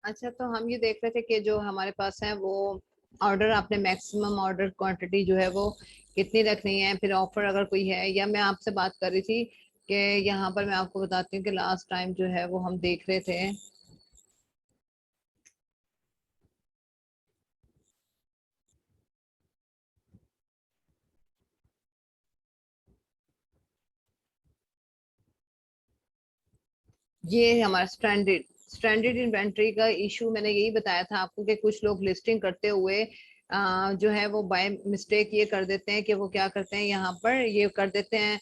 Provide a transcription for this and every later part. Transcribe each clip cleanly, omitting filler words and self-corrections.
अच्छा, तो हम ये देख रहे थे कि जो हमारे पास है वो ऑर्डर, आपने मैक्सिमम ऑर्डर क्वांटिटी जो है वो कितनी रखनी है, फिर ऑफर अगर कोई है, या मैं आपसे बात कर रही थी कि यहाँ पर मैं आपको बताती हूँ कि लास्ट टाइम जो है वो हम देख रहे थे। ये हमारा स्टैंडर्ड स्टैंडर्ड इन्वेंट्री का इशू मैंने यही बताया था आपको कि कुछ लोग लिस्टिंग करते हुए जो है वो बाय मिस्टेक ये कर देते हैं कि वो क्या करते हैं, यहाँ पर ये कर देते हैं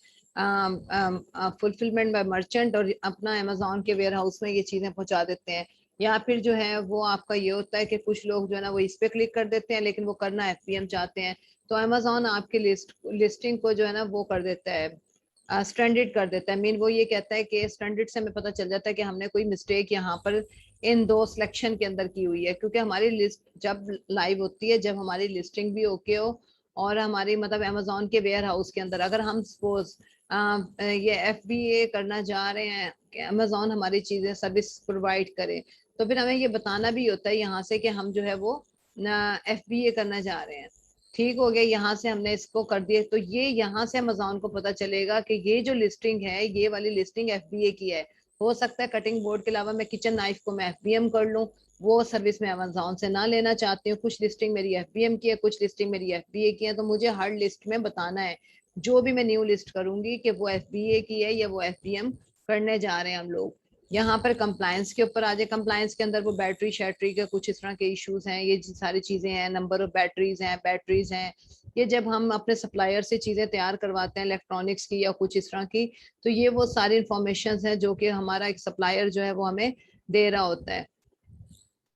फुलफिलमेंट बाय मर्चेंट, और अपना अमेजोन के वेयर हाउस में ये चीजें पहुंचा देते हैं। या फिर जो है वो आपका ये होता है कि कुछ लोग जो है ना वो इस पे क्लिक कर देते हैं, लेकिन वो करना एफपीएम चाहते हैं, तो अमेजोन आपकी लिस्टिंग को जो है ना वो कर देता है, स्टैंडर्ड कर देता है। मीन वो ये कहता है कि स्टैंडर्ड से हमें पता चल जाता है कि हमने कोई मिस्टेक यहाँ पर इन दो सिलेक्शन के अंदर की हुई है, क्योंकि हमारी लिस्ट जब लाइव होती है, जब हमारी लिस्टिंग भी ओके हो, और हमारी मतलब अमेजोन के वेयर हाउस के अंदर अगर हम सपोज ये एफबीए करना जा रहे हैं कि अमेजोन हमारी चीजें सर्विस प्रोवाइड करे, तो फिर हमें ये बताना भी होता है यहाँ से कि हम जो है वो एफबीए करना जा रहे हैं। ठीक हो गया, यहाँ से हमने इसको कर दिया, तो ये यहाँ से अमेजोन को पता चलेगा कि ये जो लिस्टिंग है, ये वाली लिस्टिंग एफबीए की है। हो सकता है कटिंग बोर्ड के अलावा मैं किचन नाइफ को मैं एफबीएम कर लूं, वो सर्विस मैं अमेजोन से ना लेना चाहती हूँ। कुछ लिस्टिंग मेरी एफबीएम की है, कुछ लिस्टिंग मेरी एफबीए की है, तो मुझे हर लिस्ट में बताना है जो भी मैं न्यू लिस्ट करूंगी कि वो एफबीए की है या वो एफबीएम करने जा रहे हैं हम लोग। यहाँ पर कंप्लायंस के ऊपर आ जाए, कंप्लायंस के अंदर वो बैटरी शैटरी के कुछ इस तरह के इश्यूज हैं, ये सारी चीजें हैं, नंबर ऑफ बैटरीज हैं। ये जब हम अपने सप्लायर से चीजें तैयार करवाते हैं इलेक्ट्रॉनिक्स की या कुछ इस तरह की, तो ये वो सारी इंफॉर्मेशन है जो कि हमारा एक सप्लायर जो है वो हमें दे रहा होता है।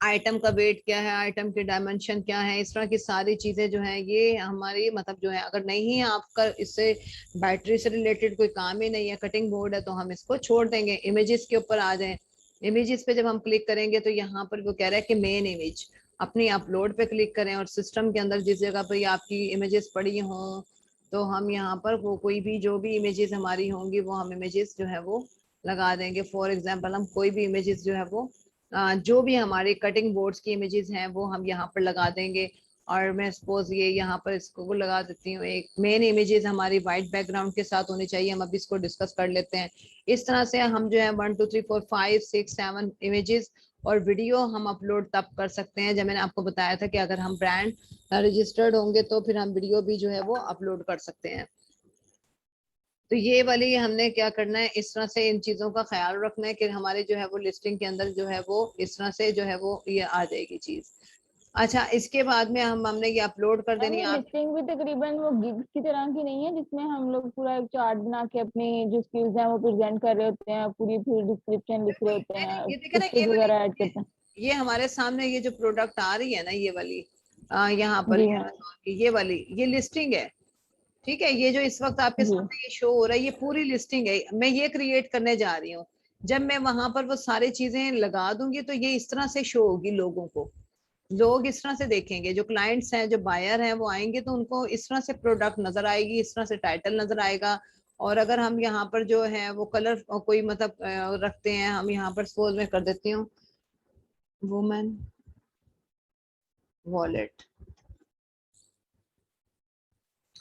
आइटम का वेट क्या है, आइटम की डायमेंशन क्या है, इस तरह की सारी चीजें जो है ये हमारी मतलब जो है, अगर नहीं है आपका इससे बैटरी से रिलेटेड कोई काम ही नहीं है, कटिंग बोर्ड है, तो हम इसको छोड़ देंगे। इमेजेस के ऊपर आ जाए, इमेजेस पे जब हम क्लिक करेंगे तो यहाँ पर वो कह रहा है कि मेन इमेज अपनी अपलोड पे क्लिक करें, और सिस्टम के अंदर जिस जगह पर आपकी इमेजेस पड़ी हों, तो हम यहाँ पर वो कोई भी जो भी इमेजेस हमारी होंगी वो हम इमेजेस जो है वो लगा देंगे। फॉर एग्जाम्पल हम कोई भी इमेजेस जो है वो जो भी हमारे कटिंग बोर्ड्स की इमेजेस हैं वो हम यहाँ पर लगा देंगे। और मैं सपोज ये यहाँ पर इसको लगा देती हूँ, एक मेन इमेजेस हमारी वाइट बैकग्राउंड के साथ होनी चाहिए। हम अभी इसको डिस्कस कर लेते हैं। इस तरह से हम जो है 1 2 3 4 5 6 7 इमेजेस और वीडियो हम अपलोड तब कर सकते हैं जब मैंने आपको बताया था कि अगर हम ब्रांड रजिस्टर्ड होंगे तो फिर हम वीडियो भी जो है वो अपलोड कर सकते हैं। तो ये वाली हमने क्या करना है, इस तरह से इन चीजों का ख्याल रखना है कि हमारे जो है वो लिस्टिंग के अंदर जो है वो इस तरह से जो है वो ये आ जाएगी चीज। अच्छा, इसके बाद में हमने ये अपलोड कर मैम देनी ये है आप। लिस्टिंग भी तकरीबन वो गिग्स की तरह की नहीं है जिसमें हम लोग पूरा एक चार्ट बना के अपनी जो स्किल्स हैं वो प्रेजेंट कर रहे होते हैं, पूरी फिर डिस्क्रिप्शन लिख रहे होते नहीं नहीं, हैं, ये देखे ना, पिक्चर्स ये वाली वगैरह ऐड करते हैं। ये हमारे सामने ये जो प्रोडक्ट आ रही है ना, ये वाली यहाँ पर जी ये हाँ। Amazon की ये वाली ये लिस्टिंग है। ठीक है, ये जो इस वक्त आपके जी सामने ये शो हो रहा है, ये पूरी लिस्टिंग है, मैं ये क्रिएट करने जा रही हूँ। जब मैं वहां पर वो सारी चीजें लगा दूंगी तो ये इस तरह से शो होगी लोगों को। लोग इस तरह से देखेंगे, जो क्लाइंट्स हैं जो बायर हैं वो आएंगे तो उनको इस तरह से प्रोडक्ट नजर आएगी, इस तरह से टाइटल नजर आएगा। और अगर हम यहाँ पर जो है वो कलर कोई मतलब रखते हैं, हम यहाँ पर सपोज में कर देती हूँ वुमेन वॉलेट।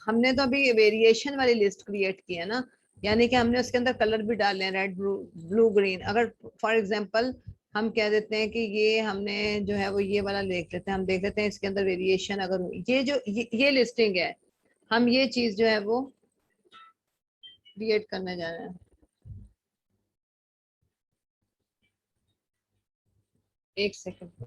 हमने तो अभी वेरिएशन वाली लिस्ट क्रिएट की है ना, यानी कि हमने उसके अंदर कलर भी डाले हैं, रेड ब्लू ब्लू ग्रीन। अगर फॉर एग्जांपल हम कह देते हैं कि ये हमने जो है वो ये वाला देख लेते हैं, हम देख लेते हैं इसके अंदर वेरिएशन अगर ये जो ये लिस्टिंग है, हम ये चीज जो है वो क्रिएट करने जा रहे हैं। एक सेकंड।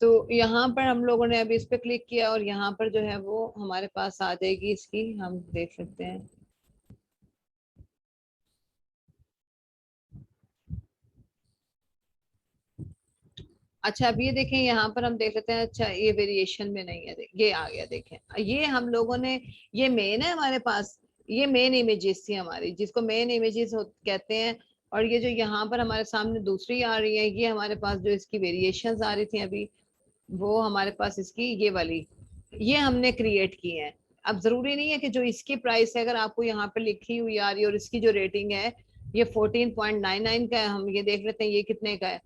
तो यहाँ पर हम लोगों ने अभी इस पे क्लिक किया और यहाँ पर जो है वो हमारे पास आ जाएगी इसकी, हम देख सकते हैं। अच्छा, अब ये देखें, यहाँ पर हम देख लेते हैं। अच्छा, ये वेरिएशन में नहीं है, ये आ गया, देखें ये हम लोगों ने, ये मेन है हमारे पास। ये मेन इमेजेस थी हमारी, जिसको मेन इमेजेस कहते हैं। और ये जो यहाँ पर हमारे सामने दूसरी आ रही है, ये हमारे पास जो इसकी वेरिएशंस आ रही थी अभी, वो हमारे पास इसकी ये वाली, ये हमने क्रिएट की है। अब जरूरी नहीं है कि जो इसकी प्राइस है अगर आपको यहाँ पे लिखी हुई आ रही है और इसकी जो रेटिंग है ये 14.99 का है, हम ये देख लेते हैं ये कितने का है।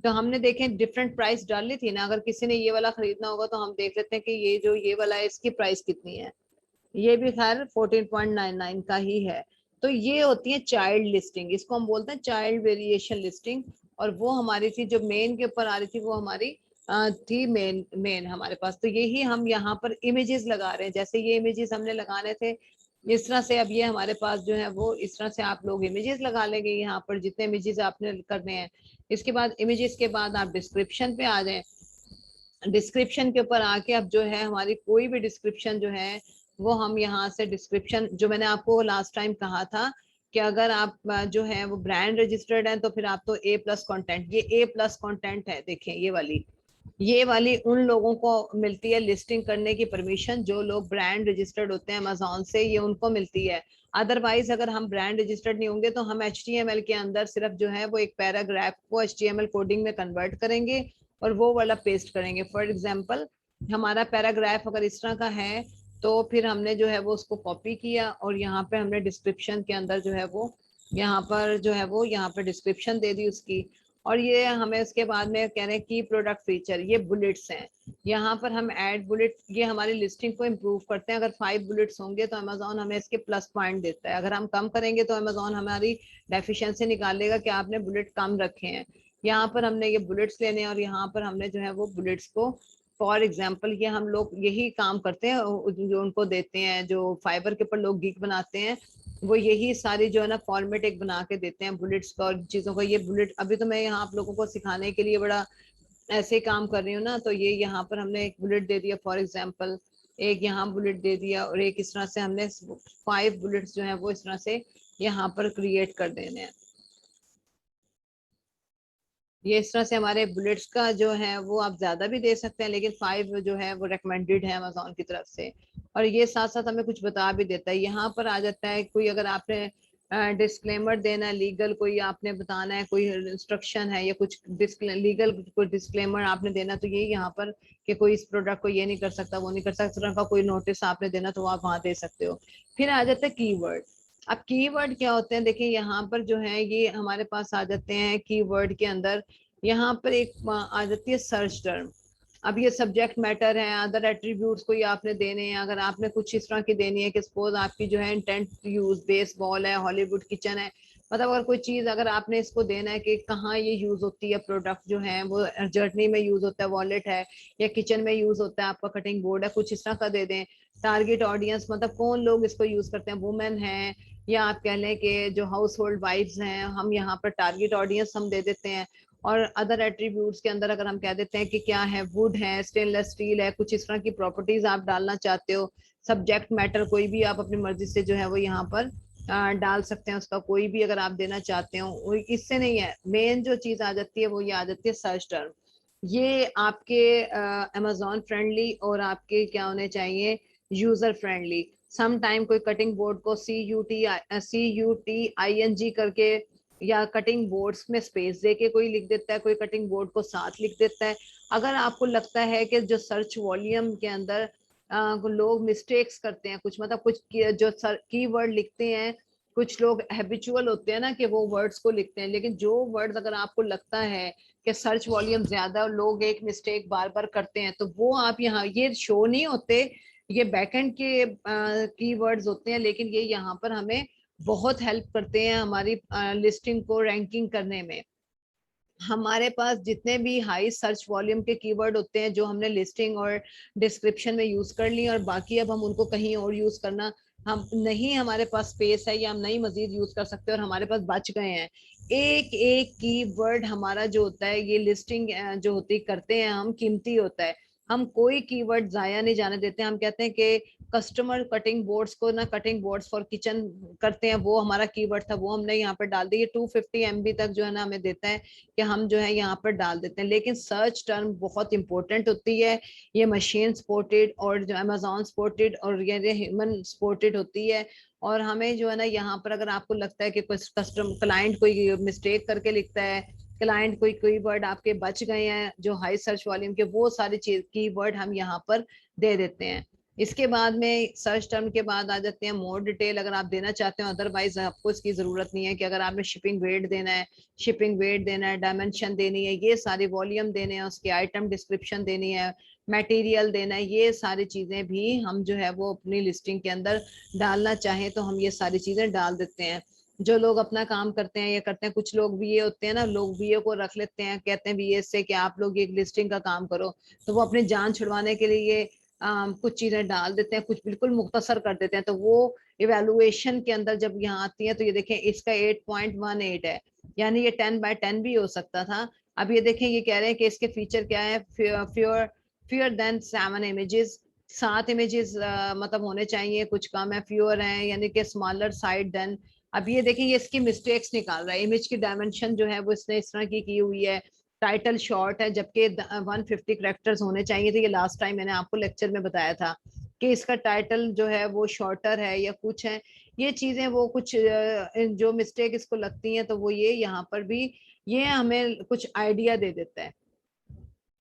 तो हमने देखे डिफरेंट प्राइस डाली थी ना, अगर किसी ने ये वाला खरीदना होगा तो हम देख लेते हैं कि ये जो ये वाला है इसकी प्राइस कितनी है। ये भी खैर 14.99 का ही है। तो ये होती है चाइल्ड लिस्टिंग, इसको हम बोलते हैं चाइल्ड वेरिएशन लिस्टिंग। और वो हमारी थी जो मेन के ऊपर आ रही थी, वो हमारी थी मेन मेन हमारे पास। तो यही हम यहाँ पर इमेजेस लगा रहे हैं, जैसे ये इमेजेस हमने लगाने थे इस तरह से अब ये हमारे पास जो है वो इस तरह से आप लोग इमेजेस लगा लेंगे यहाँ पर जितने इमेजेस आपने करने हैं। इसके बाद इमेजेस के बाद आप डिस्क्रिप्शन पे आ जाए। डिस्क्रिप्शन के ऊपर आके अब जो है हमारी कोई भी डिस्क्रिप्शन जो है वो हम यहाँ से डिस्क्रिप्शन, जो मैंने आपको लास्ट टाइम कहा था कि अगर आप जो है वो ब्रांड रजिस्टर्ड हैं तो फिर आप तो A+ कंटेंट, ये A+ कंटेंट है, देखें ये वाली उन लोगों को मिलती है लिस्टिंग करने की परमिशन जो लोग ब्रांड रजिस्टर्ड होते हैं अमेजोन से, ये उनको मिलती है। अदरवाइज अगर हम ब्रांड रजिस्टर्ड नहीं होंगे तो हम HTML के अंदर सिर्फ जो है वो एक पैराग्राफ को HTML कोडिंग में कन्वर्ट करेंगे और वो वाला पेस्ट करेंगे। फॉर एग्जाम्पल हमारा पैराग्राफ अगर इस तरह का है तो फिर हमने जो है वो उसको कॉपी किया और यहाँ पे हमने डिस्क्रिप्शन के अंदर जो है वो यहाँ पर जो है वो यहाँ पे डिस्क्रिप्शन दे दी उसकी। और ये हमें उसके बाद में कह रहे हैं की प्रोडक्ट फीचर, ये बुलेट्स हैं, यहाँ पर हम ऐड बुलेट, ये हमारी लिस्टिंग को इम्प्रूव करते हैं। अगर 5 बुलेट्स होंगे तो अमेजोन हमें इसके प्लस पॉइंट देता है, अगर हम कम करेंगे तो अमेजोन हमारी डेफिशिएंसी निकालेगा कि आपने बुलेट कम रखे हैं। यहाँ पर हमने ये बुलेट्स लेने और यहाँ पर हमने जो है वो बुलेट्स को, फॉर एग्जाम्पल ये हम लोग यही काम करते हैं जो उनको देते हैं, जो फाइबर के ऊपर लोग गिग बनाते हैं वो यही सारी जो है ना फॉर्मेट एक बना के देते हैं बुलेट्स का और चीजों का। ये बुलेट अभी तो मैं यहाँ आप लोगों को सिखाने के लिए बड़ा ऐसे ही काम कर रही हूँ ना, तो ये यहाँ पर हमने एक बुलेट दे दिया फॉर एग्जाम्पल, एक यहाँ बुलेट दे दिया और एक इस तरह से हमने 5 बुलेट्स जो है वो इस तरह से यहाँ पर क्रिएट कर देने हैं। ये इस तरह से हमारे बुलेट्स का जो है वो आप ज्यादा भी दे सकते हैं, लेकिन 5 जो है वो रिकमेंडेड है अमेजोन की तरफ से। और ये साथ साथ हमें कुछ बता भी देता है, यहाँ पर आ जाता है कोई अगर आपने डिस्क्लेमर देना है लीगल, कोई आपने बताना है कोई इंस्ट्रक्शन है या कुछ लीगल कोई डिस्क्लेमर आपने देना, तो ये यहाँ पर कि कोई इस प्रोडक्ट को ये नहीं कर सकता वो नहीं कर सकता, इस तरह का कोई नोटिस आपने देना तो आप वहां दे सकते हो। फिर आ जाता है कीवर्ड। अब कीवर्ड क्या होते हैं, देखिए यहाँ पर जो है ये हमारे पास आ जाते हैं कीवर्ड के अंदर, यहाँ पर एक आ जाती है सर्च टर्म। अब ये सब्जेक्ट मैटर है, अदर एट्रीब्यूट्स कोई आपने देने हैं, अगर आपने कुछ इस तरह की देनी है कि सपोज आपकी जो है इंटेंट यूज बेसबॉल है, हॉलीवुड किचन है, मतलब अगर कोई चीज अगर आपने इसको देना है कि कहाँ ये यूज होती है, प्रोडक्ट जो है वो जर्नी में यूज होता है, वॉलेट है या किचन में यूज होता है, आपका कटिंग बोर्ड है, कुछ इस तरह का दे दें। टारगेट ऑडियंस मतलब कौन लोग इसको यूज करते हैं, वुमेन है या आप कह लें कि जो हाउस होल्ड वाइफ्स हैं, हम यहाँ पर टारगेट ऑडियंस हम दे देते हैं। और अदर एट्रीब्यूट्स के अंदर अगर हम कह देते हैं कि क्या है, वुड है, स्टेनलेस स्टील है, कुछ इस तरह की प्रॉपर्टीज आप डालना चाहते हो। सब्जेक्ट मैटर कोई भी आप अपनी मर्जी से जो है वो यहाँ पर डाल सकते हैं, उसका कोई भी अगर आप देना चाहते हो। इससे नहीं है, मेन जो चीज आ जाती है वो ये आ जाती है सर्च टर्म। ये आपके अमेजोन फ्रेंडली और आपके क्या होने चाहिए, यूजर फ्रेंडली। सम टाइम कोई कटिंग बोर्ड को CUTING करके या कटिंग बोर्ड्स में स्पेस दे के कोई लिख देता है, कोई कटिंग बोर्ड को साथ लिख देता है। अगर आपको लगता है कि जो सर्च वॉल्यूम के अंदर लोग मिस्टेक्स करते हैं, कुछ मतलब कुछ जो कीवर्ड लिखते हैं, कुछ लोग हैबिचुअल होते हैं ना कि वो वर्ड्स को लिखते हैं, लेकिन जो वर्ड्स अगर आपको लगता है कि सर्च वॉल्यूम ज्यादा और लोग एक मिस्टेक बार बार करते हैं, तो वो आप यहाँ, ये शो नहीं होते, ये बैकएंड के कीवर्ड्स होते हैं, लेकिन ये यहाँ पर हमें बहुत हेल्प करते हैं हमारी लिस्टिंग को रैंकिंग करने में। हमारे पास जितने भी हाई सर्च वॉल्यूम के कीवर्ड होते हैं जो हमने लिस्टिंग और डिस्क्रिप्शन में यूज कर ली और बाकी अब हम उनको कहीं और यूज करना, हम नहीं, हमारे पास स्पेस है या हम नहीं मजीद यूज कर सकते और हमारे पास बच गए हैं। एक एक कीवर्ड हमारा जो होता है, ये लिस्टिंग जो होती करते हैं हम, कीमती होता है। हम कोई कीवर्ड जाया नहीं जाने देते। हम कहते हैं कि कस्टमर कटिंग बोर्ड्स को ना, कटिंग बोर्ड्स फॉर किचन करते हैं, वो हमारा कीवर्ड था, वो हमने यहाँ पर डाल दिया। 250 MB तक जो है ना हमें देता है कि हम जो है यहाँ पर डाल देते हैं। लेकिन सर्च टर्म बहुत इंपॉर्टेंट होती है। ये मशीन सपोर्टेड और जो अमेजोन सपोर्टेड और ये ह्यूमन सपोर्टेड होती है। और हमें जो है ना यहाँ पर अगर आपको लगता है कि कोई कस्टमर क्लाइंट कोई मिस्टेक करके लिखता है, क्लाइंट कोई कीवर्ड आपके बच गए हैं जो हाई सर्च वॉल्यूम के, वो सारी चीज कीवर्ड हम यहाँ पर दे देते हैं। इसके बाद में सर्च टर्म के बाद आ जाते हैं मोर डिटेल, अगर आप देना चाहते हो। अदरवाइज आपको इसकी जरूरत नहीं है कि अगर आपने शिपिंग वेट देना है, शिपिंग वेट देना है, डायमेंशन देनी है, ये सारी वॉल्यूम देने हैं, उसकी आइटम डिस्क्रिप्शन देनी है, मटेरियल देना है, ये सारी चीजें भी हम जो है वो अपनी लिस्टिंग के अंदर डालना चाहें तो हम ये सारी चीजें डाल देते हैं। जो लोग अपना काम करते हैं ये करते हैं, कुछ लोग बीए होते हैं ना, लोग बीए को रख लेते हैं, कहते हैं बीए से कि आप लोग एक लिस्टिंग का काम करो, तो वो अपनी जान छुड़वाने के लिए कुछ चीजें डाल देते हैं, कुछ बिल्कुल मुख्तसर कर देते हैं। तो वो इवेलुएशन के अंदर जब यहाँ आती है तो ये देखें इसका 8.18 है, यानी ये 10/10 भी हो सकता था। अब ये देखें ये कह रहे हैं कि इसके फीचर क्या है, फ्यूअर देन 7 इमेजेस, 7 इमेजेस मतलब होने चाहिए, कुछ कम है, फ्यूअर है यानी कि स्मॉलर साइड देन। अब ये देखिए ये इसकी मिस्टेक्स निकाल रहा है, इमेज की डायमेंशन जो है वो इसने इस तरह की हुई है, टाइटल शॉर्ट है जबकि 150 करेक्टर्स होने चाहिए थे। ये लास्ट टाइम मैंने आपको लेक्चर में बताया था कि इसका टाइटल जो है वो शॉर्टर है या कुछ है, ये चीजें वो कुछ जो मिस्टेक इसको लगती हैं तो वो ये यहाँ पर भी ये हमें कुछ आइडिया दे देता है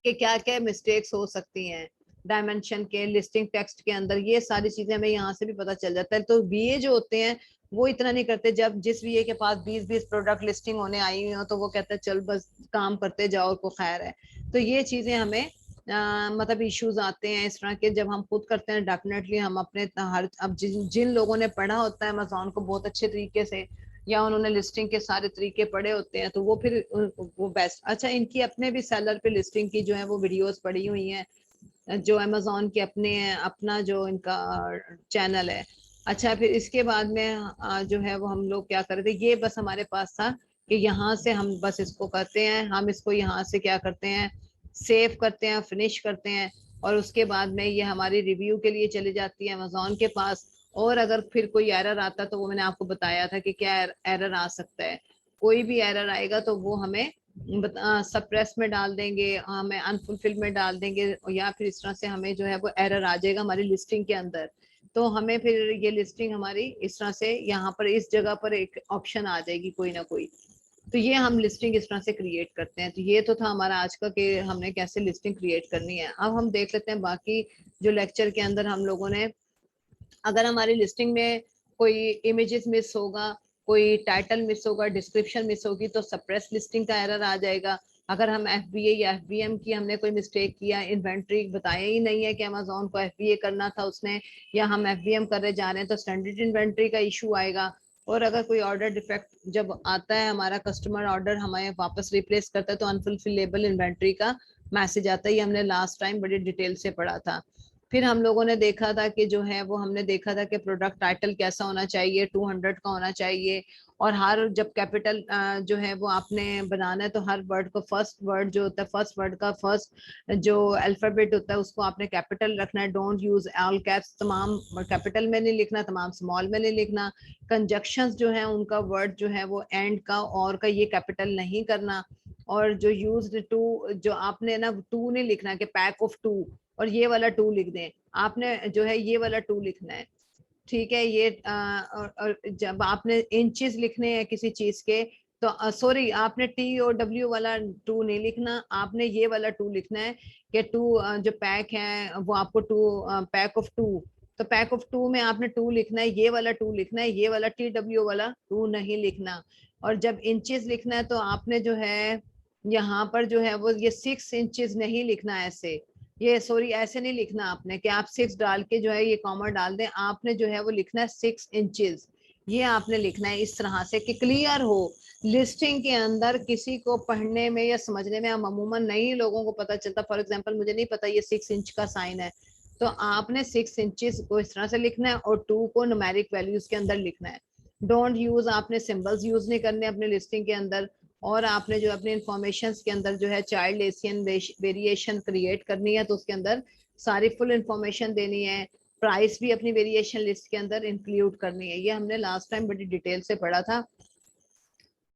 कि क्या क्या मिस्टेक्स हो सकती हैं डायमेंशन के, लिस्टिंग टेक्स्ट के अंदर, ये सारी चीजें हमें यहाँ से भी पता चल जाता है। तो बीए जो होते हैं वो इतना नहीं करते, जब जिस बीए के पास 20-20 प्रोडक्ट लिस्टिंग होने आई हुई हो तो वो कहते हैं चल बस काम करते जाओ को खैर है। तो ये चीजें हमें मतलब इश्यूज आते हैं इस तरह के जब हम खुद करते हैं। डेफिनेटली हम अपने हर अब जिन लोगों ने पढ़ा होता है अमेजोन को बहुत अच्छे तरीके से, या उन्होंने लिस्टिंग के सारे तरीके पढ़े होते हैं, तो वो फिर वो बेस्ट। अच्छा, इनकी अपने भी सेलर पे लिस्टिंग की जो है वो वीडियोस पड़ी हुई हैं, जो अमेजोन के अपने अपना जो इनका चैनल है। अच्छा, फिर इसके बाद में जो है वो हम लोग क्या करते हैं, ये बस हमारे पास था कि यहाँ से हम बस इसको करते हैं, हम इसको यहाँ से क्या करते हैं, सेव करते हैं, फिनिश करते हैं, और उसके बाद में ये हमारी रिव्यू के लिए चली जाती है अमेजोन के पास। और अगर फिर कोई एरर आता तो वो मैंने आपको बताया था कि क्या एरर आ सकता है। कोई भी एरर आएगा तो वो हमें सप्रेस में डाल देंगे, हमें अनफुलफिल में डाल देंगे, या फिर इस तरह से हमें जो है वो एरर आ जाएगा हमारी लिस्टिंग के अंदर। तो हमें फिर ये लिस्टिंग हमारी इस तरह से यहाँ पर इस जगह पर एक ऑप्शन आ जाएगी कोई ना कोई। तो ये हम लिस्टिंग इस तरह से क्रिएट करते हैं। तो ये तो था हमारा आज का कि हमने कैसे लिस्टिंग क्रिएट करनी है। अब हम देख लेते हैं बाकी जो लेक्चर के अंदर हम लोगों ने, अगर हमारी लिस्टिंग में कोई इमेजेस मिस होगा, कोई टाइटल मिस होगा, डिस्क्रिप्शन मिस होगी, तो सप्रेस लिस्टिंग का एरर आ जाएगा। अगर हम एफबीए या एफबीएम की हमने कोई मिस्टेक किया, इन्वेंट्री बताया ही नहीं है कि अमेजोन को एफबीए करना था उसने, या हम एफबीएम करने जा रहे हैं, तो स्टैंडर्ड इन्वेंट्री का इशू आएगा। और अगर कोई ऑर्डर डिफेक्ट जब आता है, हमारा कस्टमर ऑर्डर हमें वापस रिप्लेस करता है, तो अनफुलफिलेबल इन्वेंट्री का मैसेज आता है। ये हमने लास्ट टाइम बड़ी डिटेल से पढ़ा था। फिर हम लोगों ने देखा था कि जो है वो हमने देखा था कि प्रोडक्ट टाइटल कैसा होना चाहिए, 200 का होना चाहिए। और हर जब कैपिटल जो है वो आपने बनाना है तो हर वर्ड को फर्स्ट वर्ड जो होता है, फर्स्ट वर्ड का फर्स्ट जो अल्फाबेट होता है उसको आपने कैपिटल रखना है। डोंट यूज ऑल कैप्स, तमाम कैपिटल में नहीं लिखना, तमाम स्मॉल में नहीं लिखना। कंजक्शंस जो है उनका वर्ड जो है वो एंड का और का ये कैपिटल नहीं करना। और जो यूज टू जो आपने ना टू नहीं लिखना कि पैक ऑफ टू, और ये वाला टू लिख दें, आपने जो है ये वाला टू लिखना है। ठीक है, ये और जब आपने इंचेस लिखने हैं किसी चीज के, तो सॉरी आपने टी और डब्ल्यू वाला टू नहीं लिखना, आपने ये वाला टू लिखना है कि टू जो पैक है वो आपको टू पैक ऑफ टू, तो पैक ऑफ टू में आपने टू लिखना है, ये वाला टू लिखना है, ये वाला टी डब्ल्यू वाला टू नहीं लिखना। और जब इंचेस लिखना है तो आपने जो है यहाँ पर जो है वो ये 6 इंचेस नहीं लिखना ऐसे, ये सॉरी ऐसे नहीं लिखना आपने कि आप 6 डाल के जो है ये कॉमा डाल दें, आपने जो है वो लिखना है 6 इंचेस। ये आपने लिखना है इस तरह से कि क्लियर हो लिस्टिंग के अंदर। किसी को पढ़ने में या समझने में अमूमन नई लोगों को पता चलता, फॉर एग्जांपल मुझे नहीं पता ये 6 इंच का साइन है, तो आपने 6 इंचेस को इस तरह से लिखना है और 2 को न्यूमेरिक वैल्यूज के अंदर लिखना है। डोंट यूज, आपने सिंबल्स यूज नहीं करने अपने लिस्टिंग के अंदर। और आपने जो अपने इंफॉर्मेशन के अंदर जो है चाइल्ड एशियन वेरिएशन क्रिएट करनी है, तो उसके अंदर सारी फुल इंफॉर्मेशन देनी है, प्राइस भी अपनी वेरिएशन लिस्ट के अंदर इंक्लूड करनी है। ये हमने लास्ट टाइम बड़ी डिटेल से पढ़ा था।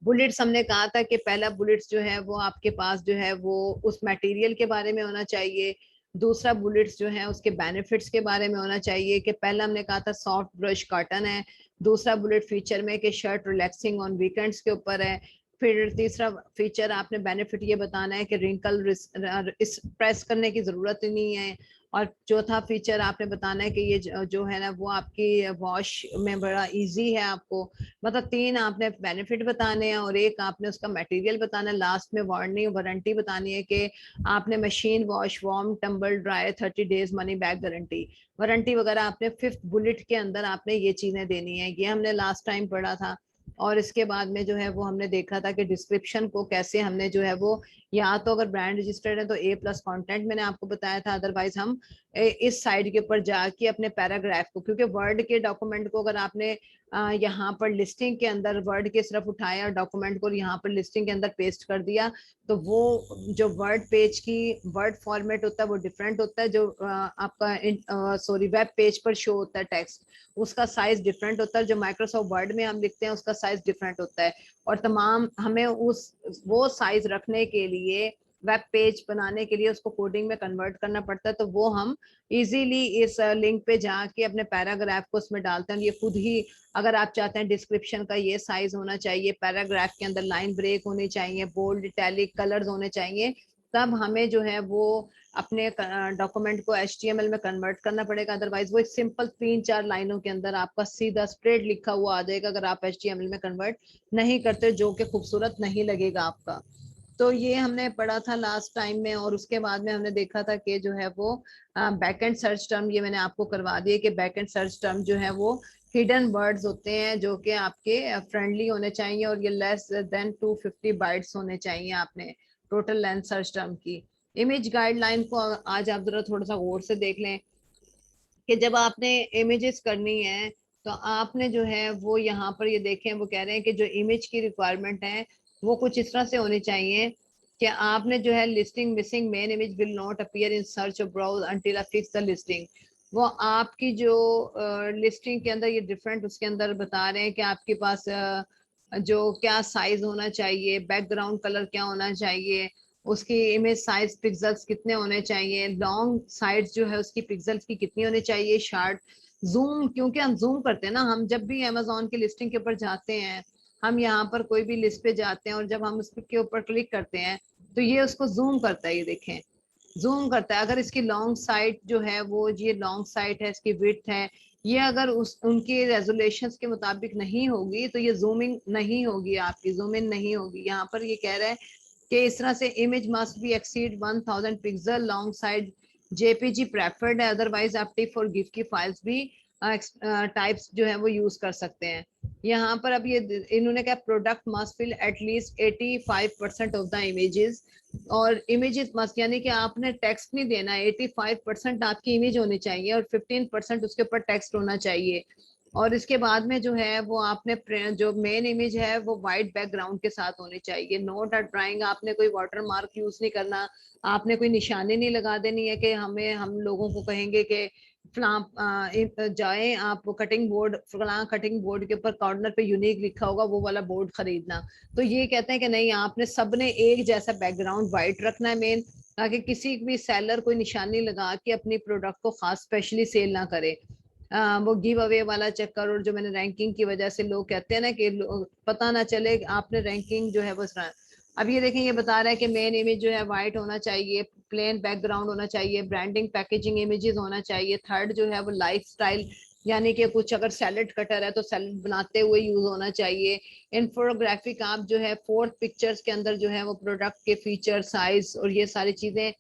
बुलेट्स हमने कहा था कि पहला बुलेट्स जो है वो आपके पास जो है वो उस मटेरियल के बारे में होना चाहिए। दूसरा बुलेट्स जो है उसके बेनिफिट्स के बारे में होना चाहिए, कि पहला हमने कहा था सॉफ्ट ब्रश कॉटन है। दूसरा बुलेट फीचर में कि शर्ट रिलैक्सिंग ऑन वीकेंड्स के ऊपर है। फिर तीसरा फीचर आपने बेनिफिट ये बताना है कि रिंकल प्रेस करने की जरूरत ही नहीं है। और चौथा फीचर आपने बताना है कि ये जो है ना वो आपकी वॉश में बड़ा इजी है आपको। मतलब 3 आपने बेनिफिट बताने हैं और एक आपने उसका मटेरियल बताना है। लास्ट में वारंटी बतानी है कि आपने machine wash warm tumble dry 30 days money back guarantee warranty वगैरह आपने 5th बुलेट के अंदर आपने ये चीजें देनी है। ये हमने लास्ट टाइम पढ़ा था। और इसके बाद में जो है वो हमने देखा था कि डिस्क्रिप्शन को कैसे हमने जो है वो, या तो अगर ब्रांड रजिस्टर्ड है तो A+ कंटेंट मैंने आपको बताया था, अदरवाइज हम इस साइड के ऊपर जाके अपने पैराग्राफ को, क्योंकि वर्ड के डॉक्यूमेंट को अगर आपने यहाँ पर लिस्टिंग के अंदर वर्ड के सिर्फ उठाया और डॉक्यूमेंट को यहाँ पर लिस्टिंग के अंदर पेस्ट कर दिया, तो वो जो वर्ड पेज की वर्ड फॉर्मेट होता है वो डिफरेंट होता है। जो आपका सॉरी वेब पेज पर शो होता है टेक्स्ट, उसका साइज डिफरेंट होता है। जो माइक्रोसॉफ्ट वर्ड में हम लिखते हैं उसका साइज डिफरेंट होता है। और तमाम हमें उस वो साइज रखने के लिए, वेब पेज बनाने के लिए उसको कोडिंग में कन्वर्ट करना पड़ता है। तो वो हम इजीली इस लिंक पे जाके अपने पैराग्राफ को उसमें डालते हैं। ये खुद ही, अगर आप चाहते हैं डिस्क्रिप्शन का ये साइज होना चाहिए, पैराग्राफ के अंदर लाइन ब्रेक होनी चाहिए, बोल्ड इटैलिक कलर्स होने चाहिए, तब हमें जो है वो अपने डॉक्यूमेंट को HTML में कन्वर्ट करना पड़ेगा। अदरवाइज वो एक सिंपल 3-4 लाइनों के अंदर आपका सीधा स्ट्रेट लिखा हुआ आ जाएगा, अगर आप HTML में कन्वर्ट नहीं करते, जो कि खूबसूरत नहीं लगेगा आपका। तो ये हमने पढ़ा था लास्ट टाइम में। और उसके बाद में हमने देखा था कि जो है वो बैकएंड सर्च टर्म, ये मैंने आपको करवा दिया कि बैकएंड सर्च टर्म जो है वो हिडन वर्ड्स होते हैं जो कि आपके फ्रेंडली होने चाहिए, और ये लेस देन 250 बाइट्स होने चाहिए आपने टोटल लेंथ सर्च टर्म की। इमेज गाइडलाइन को आज आप जरा थोड़ा सा गौर से देख लें कि जब आपने इमेजेस करनी है तो आपने जो है वो यहाँ पर ये देखें, वो कह रहे हैं कि जो इमेज की रिक्वायरमेंट है वो कुछ इस तरह से होनी चाहिए कि आपने जो है listing missing main image will not appear in search और browse until I fix the listing. वो आपकी जो लिस्टिंग के अंदर ये डिफरेंट उसके अंदर बता रहे हैं कि आपके पास जो क्या साइज होना चाहिए, बैकग्राउंड कलर क्या होना चाहिए, उसकी इमेज साइज पिक्सल्स कितने होने चाहिए, लॉन्ग साइड्स जो है उसकी पिक्सल्स की कितनी होनी चाहिए, शार्ट जूम, क्योंकि हम जूम करते हैं ना, हम जब भी अमेजोन की लिस्टिंग के ऊपर जाते हैं, हम यहाँ पर कोई भी लिस्ट पे जाते हैं और जब हम उसके ऊपर क्लिक करते हैं तो ये उसको जूम करता है। ये देखें, जूम करता है। अगर इसकी लॉन्ग साइट जो है वो, ये लॉन्ग साइट है, इसकी विड्थ है, ये अगर उस उनके रेजोल्यूशंस के मुताबिक नहीं होगी तो ये जूमिंग नहीं होगी, आपकी जूम इन नहीं होगी। यहाँ पर ये कह रहा है कि इस तरह से image must be exceed 1000 pixel long side JPG preferred है, अदरवाइज आप टिफ और गिफ की फाइल्स भी टाइप्स जो है वो यूज कर सकते हैं। यहाँ पर अब ये इन्होंने कहा product must fill at least 85% of the images, और इमेजेस मस्ट, यानी कि आपने टेक्स्ट नहीं देना, 85% आपकी इमेज होनी चाहिए और 15% उसके ऊपर टेक्स्ट होना चाहिए। और इसके बाद में जो है वो आपने जो मेन इमेज है वो वाइट बैकग्राउंड के साथ होनी चाहिए। नोट और ड्राइंग, आपने कोई वाटर मार्क यूज नहीं करना, आपने कोई निशानी नहीं लगा देनी है कि हमें, हम लोगों को कहेंगे कि फला जाए आप कटिंग बोर्ड, फला कटिंग बोर्ड के ऊपर कॉर्नर पे यूनिक लिखा होगा वो वाला बोर्ड खरीदना। तो ये कहते हैं कि नहीं, आपने सबने एक जैसा बैकग्राउंड वाइट रखना है मेन, ताकि किसी भी सेलर कोई निशानी लगा के अपनी प्रोडक्ट को खास स्पेशली सेल ना करे। वो गिव अवे वाला चक्कर, और जो मैंने रैंकिंग की वजह से लोग कहते हैं ना कि पता ना चले आपने रैंकिंग जो है वो। अब ये देखें, ये बता रहा है कि मेन इमेज जो है वाइट होना चाहिए, प्लेन बैकग्राउंड होना चाहिए, ब्रांडिंग पैकेजिंग इमेजेस होना चाहिए। थर्ड जो है वो लाइफ स्टाइल, यानी कि कुछ अगर सैलड कटर है तो सैलड बनाते हुए यूज होना चाहिए। इन्फोग्राफिक, आप जो है 4th पिक्चर्स के अंदर जो है वो प्रोडक्ट के फीचर, साइज और ये सारी चीजें,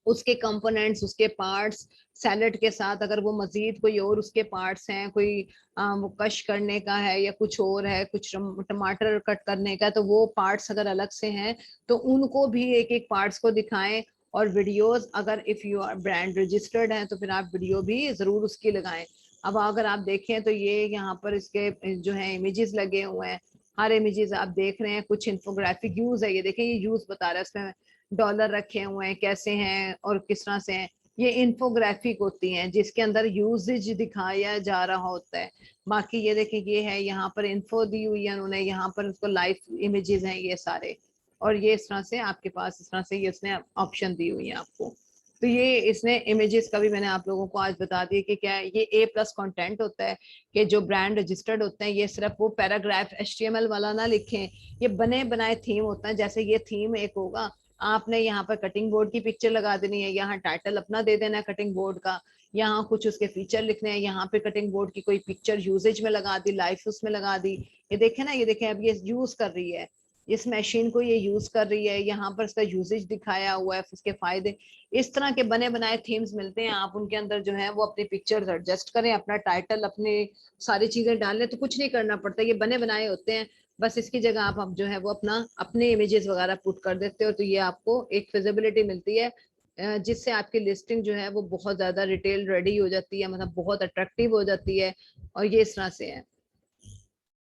उसके कंपोनेंट्स, उसके पार्ट्स, सैलेड के साथ अगर वो मजीद कोई और उसके पार्ट्स हैं, कोई वो कश करने का है या कुछ और है, कुछ टमाटर कट करने का, तो वो पार्ट्स अगर अलग से हैं तो उनको भी एक एक पार्ट्स को दिखाएं। और वीडियोस, अगर if you are brand registered हैं तो फिर आप वीडियो भी जरूर उसकी लगाएं। अब अगर आप देखें तो ये यहाँ पर इसके जो है इमेजेस लगे हुए हैं, हर इमेजेस आप देख रहे हैं, कुछ इन्फोग्राफिक यूज है, ये देखें ये यूज बता रहा है, इसमें डॉलर रखे हुए हैं कैसे हैं और किस तरह से हैं। ये इन्फोग्राफिक होती हैं जिसके अंदर यूजेज दिखाया जा रहा होता है। बाकी ये देखें ये है, यहाँ पर इन्फो दी हुई है उन्होंने, यहाँ पर उसको लाइव इमेजेस हैं ये सारे। और ये इस तरह से आपके पास, इस तरह से ये उसने ऑप्शन दी हुई है आपको। तो ये इसने इमेजेस का भी मैंने आप लोगों को आज बता दिया कि क्या है। ये A+ कंटेंट होता है कि जो ब्रांड रजिस्टर्ड होते हैं ये सिर्फ वो पैराग्राफ HTML वाला ना लिखें, ये बने बनाए थीम होता है। जैसे ये थीम एक होगा, आपने यहाँ पर कटिंग बोर्ड की पिक्चर लगा देनी है, यहाँ टाइटल अपना दे देना है कटिंग बोर्ड का, यहाँ कुछ उसके फीचर लिखने हैं, यहाँ पे कटिंग बोर्ड की कोई पिक्चर यूजेज में लगा दी, लाइफ उसमें लगा दी। ये देखे ना, ये देखें अब ये यूज कर रही है, इस मशीन को ये यूज कर रही है, यहाँ पर इसका यूजेज दिखाया हुआ है, उसके फायदे। इस तरह के बने बनाए थीम्स मिलते हैं, आप उनके अंदर जो है वो अपनी पिक्चर्स एडजस्ट करें, अपना टाइटल, अपने सारी चीजें डालें, तो कुछ नहीं करना पड़ता, ये बने बनाए होते हैं। बस इसकी जगह आप जो है वो अपना अपने इमेजेस वगैरह पुट कर देते हो, तो ये आपको एक फिजिबिलिटी मिलती है, जिससे आपकी लिस्टिंग जो है वो बहुत ज्यादा रिटेल रेडी हो जाती है, मतलब बहुत अट्रैक्टिव हो जाती है। और ये इस तरह से है।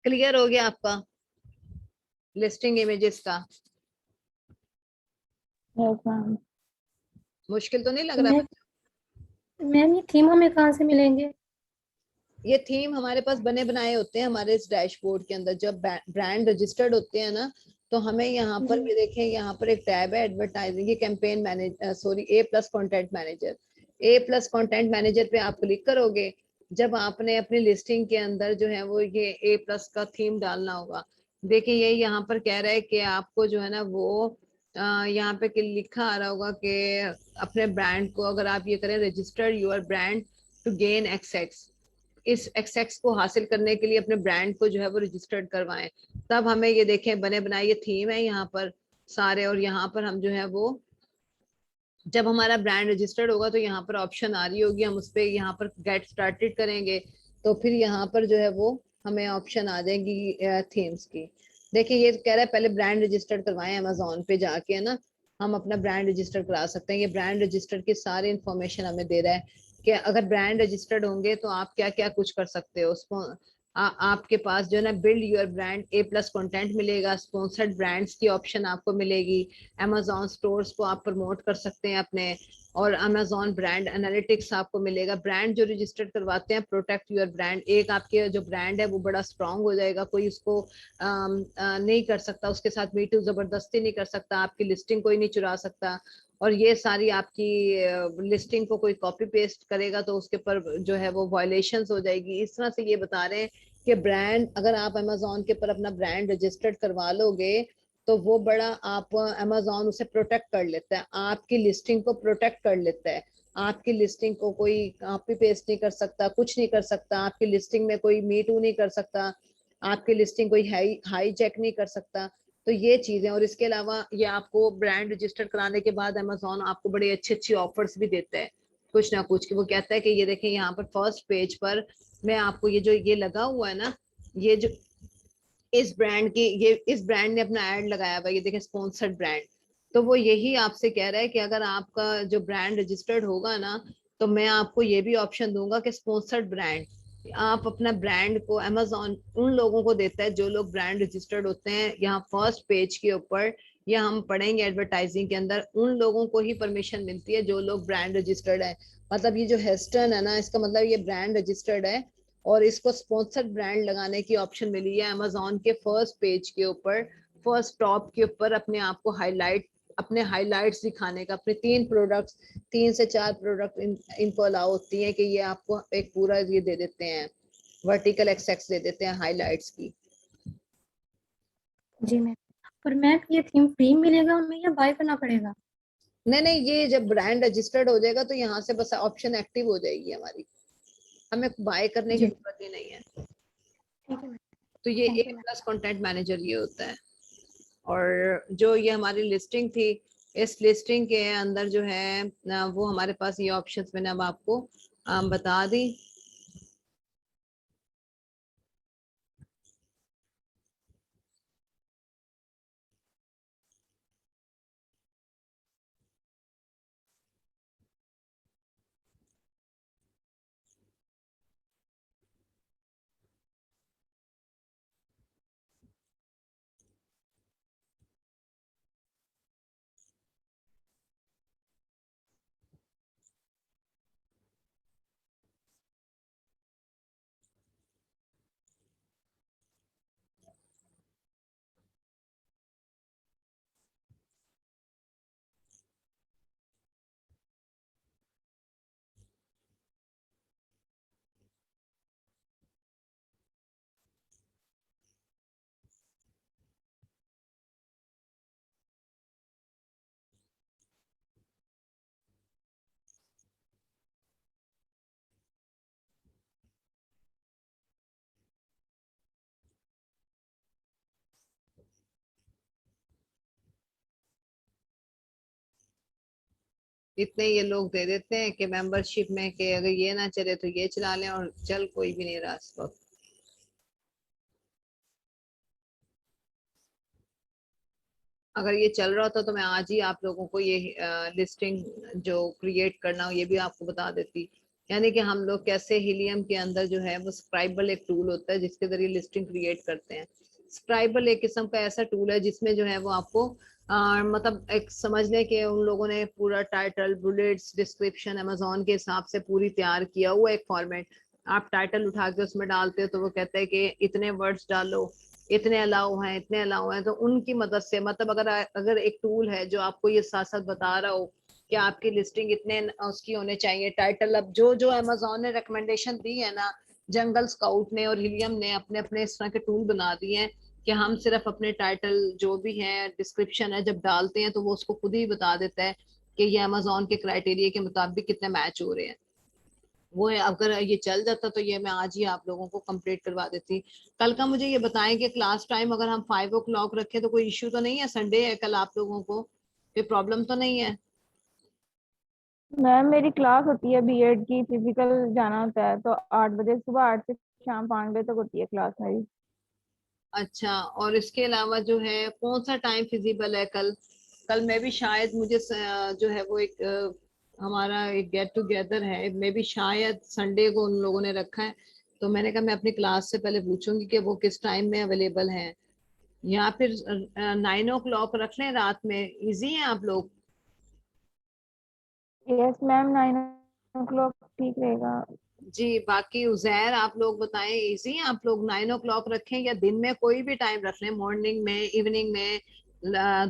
क्लियर हो गया आपका लिस्टिंग इमेजेस का? Yes ma'am. मुश्किल तो नहीं लग तो रहा? मैम ये थीम हमें कहाँ से मिलेंगे? ये थीम हमारे पास बने बनाए होते हैं हमारे इस डैशबोर्ड के अंदर, जब ब्रांड रजिस्टर्ड होते हैं ना, तो हमें यहाँ पर जी। ये देखें, यहाँ पर एक टैब है एडवर्टाइजिंग, ये campaign manager, sorry A+ content manager. A+ content manager पे आप क्लिक करोगे, जब आपने अपनी लिस्टिंग के अंदर जो है वो ये A+ का थीम डालना होगा। देखिए ये यहाँ पर कह रहा है कि आपको जो है ना वो यहाँ पे लिखा आ रहा होगा कि अपने ब्रांड को अगर आप ये करें, register your brand to gain access, इस एक्सेस को हासिल करने के लिए अपने ब्रांड को जो है वो रजिस्टर्ड करवाएं। तब हमें ये देखें बने बनाए ये थीम है यहाँ पर सारे, और यहाँ पर हम जो है वो जब हमारा ब्रांड रजिस्टर्ड होगा तो यहाँ पर ऑप्शन आ रही होगी, हम उस पर यहाँ पर गेट स्टार्टेड करेंगे, तो फिर यहाँ पर जो है वो हमें ऑप्शन आ जाएगी थीम्स की। देखिए ये कह रहा है पहले ब्रांड रजिस्टर्ड करवाएं, अमेजोन पे जाके है ना हम अपना ब्रांड रजिस्टर करा सकते हैं। ये ब्रांड रजिस्टर की सारी इंफॉर्मेशन हमें दे रहा है कि अगर ब्रांड रजिस्टर्ड होंगे तो आप क्या क्या कुछ कर सकते हो उसको। आपके पास जो है ना build your brand A+ content मिलेगा, स्पॉन्सर्ड ब्रांड्स की ऑप्शन आपको मिलेगी, अमेजोन स्टोर्स को आप प्रमोट कर सकते हैं अपने, और अमेजोन ब्रांड एनालिटिक्स आपको मिलेगा। ब्रांड जो रजिस्टर्ड करवाते हैं, प्रोटेक्ट योर ब्रांड, एक आपके जो ब्रांड है वो बड़ा स्ट्रांग हो जाएगा, कोई उसको नहीं कर सकता, उसके साथ मीटू जबरदस्ती नहीं कर सकता, आपकी लिस्टिंग कोई नहीं चुरा सकता। और ये सारी आपकी लिस्टिंग को कोई कॉपी पेस्ट करेगा तो उसके ऊपर जो है वो वायलेशंस हो जाएगी। इस तरह से ये बता रहे हैं कि ब्रांड, अगर आप अमेजोन के ऊपर अपना ब्रांड रजिस्टर्ड करवा लोगे तो वो बड़ा आप अमेजोन उसे प्रोटेक्ट कर लेता है, आपकी लिस्टिंग को प्रोटेक्ट कर लेता है। आपकी लिस्टिंग को कोई कॉपी पेस्ट नहीं कर सकता, कुछ नहीं कर सकता, आपकी लिस्टिंग में कोई मीटू नहीं कर सकता, आपकी लिस्टिंग कोई हाई चेक नहीं कर सकता। तो ये चीजें, और इसके अलावा ये आपको ब्रांड रजिस्टर कराने के बाद अमेजोन आपको बड़ी अच्छी अच्छी ऑफर्स भी देता है, कुछ ना कुछ, कि वो कहता है कि ये देखें यहाँ पर फर्स्ट पेज पर मैं आपको ये जो ये लगा हुआ है ना, ये जो इस ब्रांड की, ये इस ब्रांड ने अपना ऐड लगाया हुआ, ये देखें स्पॉन्सर्ड ब्रांड। तो वो यही आपसे कह रहा है कि अगर आपका जो ब्रांड रजिस्टर्ड होगा ना, तो मैं आपको ये भी ऑप्शन दूंगा कि स्पॉन्सर्ड ब्रांड, आप अपना ब्रांड को अमेजोन उन लोगों को देता है जो लोग ब्रांड रजिस्टर्ड होते हैं। यहाँ फर्स्ट पेज के ऊपर या हम पढ़ेंगे एडवर्टाइजिंग के अंदर, उन लोगों को ही परमिशन मिलती है जो लोग ब्रांड रजिस्टर्ड है। मतलब ये जो हेस्टन है ना, इसका मतलब ये ब्रांड रजिस्टर्ड है, और इसको स्पॉन्सर्ड ब्रांड लगाने की ऑप्शन मिली है अमेजोन के फर्स्ट पेज के ऊपर, फर्स्ट टॉप के ऊपर, अपने आप को हाईलाइट, अपने हाईलाइट्स दिखाने का, अपने 3 प्रोडक्ट्स, 3 से 4 प्रोडक्ट इनको अलाउ होती है कि ये आपको एक पूरा ये दे देते हैं, वर्टिकल एक्सेस दे देते हैं हाईलाइट्स की। जी मैम। पर मैम ये थीम फ्री मिलेगा हमें या बाय करना पड़ेगा? नहीं नहीं, ये जब ब्रांड रजिस्टर्ड हो जाएगा तो यहाँ से बस ऑप्शन एक्टिव हो जाएगी हमारी, हमें बाय करने की जी जरूरत ही नहीं है। ठीक है मैम। तो ये thank you ma'am. A+ content manager ये होता है। और जो ये हमारी लिस्टिंग थी, इस लिस्टिंग के अंदर जो है वो हमारे पास ये ऑप्शंस मैंने अब आपको बता दी। इतने ये लोग दे देते हैं कि मेंबरशिप में कि अगर ये ना चले तो ये चला लें, और चल कोई भी नहीं रहा इस वक्त। अगर ये चल रहा होता तो मैं आज ही आप लोगों को ये लिस्टिंग जो क्रिएट करना हो ये भी आपको बता देती। यानी कि हम लोग कैसे हीलियम के अंदर जो है वो स्क्राइबल एक टूल होता है जिसके जरिए लिस्टिंग क्रिएट करते हैं। स्क्राइबल एक किस्म का ऐसा टूल है जिसमें जो है वो आपको मतलब एक समझ लें कि उन लोगों ने पूरा टाइटल, बुलेट्स, डिस्क्रिप्शन अमेजोन के हिसाब से पूरी तैयार किया हुआ एक फॉर्मेट। आप टाइटल उठा के उसमें डालते हो तो वो कहता है कि इतने वर्ड्स डालो, इतने अलाउ हैं, इतने अलाउ हैं। तो उनकी मदद से मतलब अगर एक टूल है जो आपको ये साथ साथ बता रहा हो कि आपकी लिस्टिंग इतने उसकी होने चाहिए टाइटल। अब जो जो अमेजोन ने रिकमेंडेशन दी है ना, जंगल स्काउट ने और हिलियम ने अपने अपने इस तरह के टूल बना दिए हैं कि हम सिर्फ अपने टाइटल जो भी है, डिस्क्रिप्शन है, जब डालते हैं तो वो उसको खुद ही बता देता है कि ये अमेजोन के क्राइटेरिया के मुताबिक कितने मैच हो रहे हैं। वो है, अगर ये चल जाता तो ये मैं आज ही आप लोगों को कंप्लीट करवा देती। कल का मुझे ये बताएं कि क्लास टाइम अगर हम 5 o'clock रखें तो कोई इश्यू तो नहीं है? संडे है कल, आप लोगों को कोई प्रॉब्लम तो नहीं है? मैम मेरी क्लास होती है बीएड की, फिजिकल जाना होता है तो 8 बजे, सुबह 8 से शाम 5 बजे तक होती है क्लास मेरी। अच्छा, और इसके अलावा जो है कौन सा टाइम फिजिबल है कल? कल मैं भी शायद मुझे जो है वो एक हमारा एक गेट टुगेदर है, मैं भी शायद संडे को उन लोगों ने रखा है। तो मैंने कहा मैं अपनी क्लास से पहले पूछूंगी कि वो किस टाइम में अवेलेबल है, या फिर 9 o'clock रख लें रात में। इजी है आप लोग? यस मैम, 9 o'clock ठीक रहेगा। जी, बाकी उजैर आप लोग बताएं, इजी है आप लोग? 9 o'clock रखें या दिन में कोई भी टाइम रख लें, मॉर्निंग में, इवनिंग में,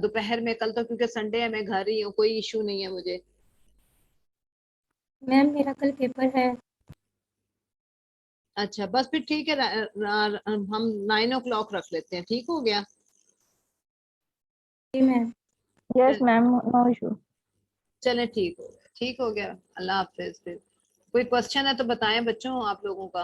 दोपहर में? कल तो क्योंकि संडे है मैं घर ही हूँ, कोई इशू नहीं है मुझे। मैम मेरा कल पेपर है। अच्छा, बस फिर ठीक है, हम 9 o'clock रख लेते हैं, ठीक हो गया? जी ma'am. Yes ma'am, no issue. चलें, ठीक हो गया, ठीक हो गया। अल्लाह हाफिज। फिर कोई क्वेश्चन है तो बताएं बच्चों आप लोगों का।